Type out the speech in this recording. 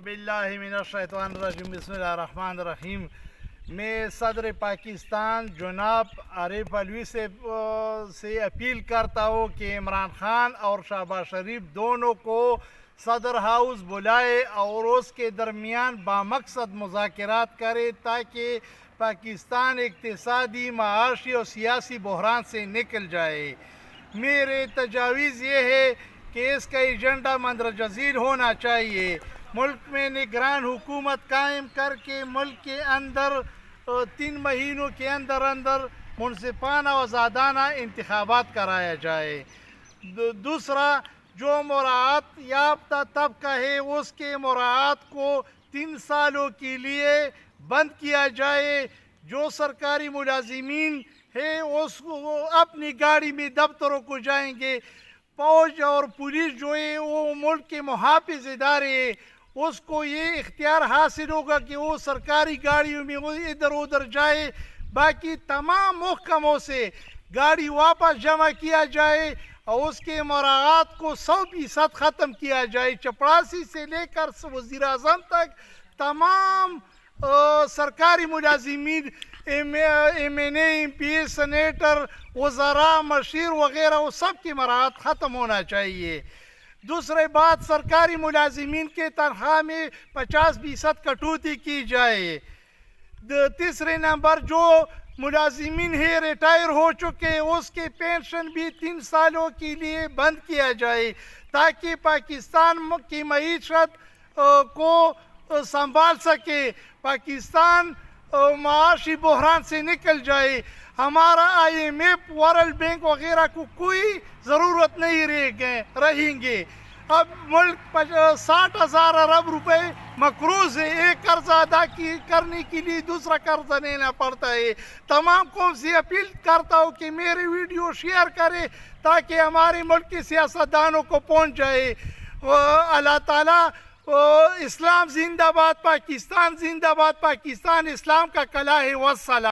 باللہ من الشیطان الرجیم بسم اللہ الرحمن الرحیم۔ میں صدر پاکستان جناب عارف علوی سے اپیل کرتا ہوں کہ عمران خان اور شہباز شریف دونوں کو صدر ہاؤس بلائے اور اس کے درمیان بامقصد مذاکرات کرے تاکہ پاکستان اقتصادی، معاشی اور سیاسی بحران سے نکل جائے۔ میرے تجاویز یہ ہے کہ اس کا ایجنڈا مندرجہ ذیل ہونا چاہیے۔ ملک میں نگران حکومت قائم کر کے ملک کے اندر 3 مہینوں کے اندر منصفانہ و آزادانہ انتخابات کرایا جائے۔ دوسرا، جو مراعات یافتہ طبقہ ہے اس کے مراعات کو 3 سالوں کے لیے بند کیا جائے۔ جو سرکاری ملازمین ہے اس کو اپنی گاڑی میں دفتروں کو جائیں گے۔ فوج اور پولیس جو ہے وہ ملک کے محافظ ادارے ہے، اس کو یہ اختیار حاصل ہوگا کہ وہ سرکاری گاڑیوں میں ادھر ادھر جائے۔ باقی تمام محکموں سے گاڑی واپس جمع کیا جائے اور اس کے مراعات کو 100% ختم کیا جائے۔ چپڑاسی سے لے کر وزیر اعظم تک تمام سرکاری ملازمین، ایم این اے، ایم پی، سینیٹر، وزراء، مشیر وغیرہ، وہ سب کی مراعات ختم ہونا چاہیے۔ دوسری بات، سرکاری ملازمین کے تنخواہ میں 50% کٹوتی کی جائے۔ تیسرے نمبر، جو ملازمین ہیں ریٹائر ہو چکے اس کے پینشن بھی 3 سالوں کے لیے بند کیا جائے تاکہ پاکستان کی معیشت کو سنبھال سکے، پاکستان معاشی بحران سے نکل جائے۔ ہمارا IMF، ورلڈ بینک وغیرہ کو کوئی ضرورت نہیں رہیں گے۔ اب ملک 60,000 ارب روپے مقروض ہے، ایک قرض ادا کرنے کے لیے دوسرا قرض لینا پڑتا ہے۔ تمام قوم سے اپیل کرتا ہوں کہ میری ویڈیو شیئر کرے تاکہ ہمارے ملک کے سیاستدانوں کو پہنچ جائے۔ اللہ تعالیٰ، اسلام زندہ باد، پاکستان زندہ باد، پاکستان اسلام کا قلعہ ہے۔ والسلام۔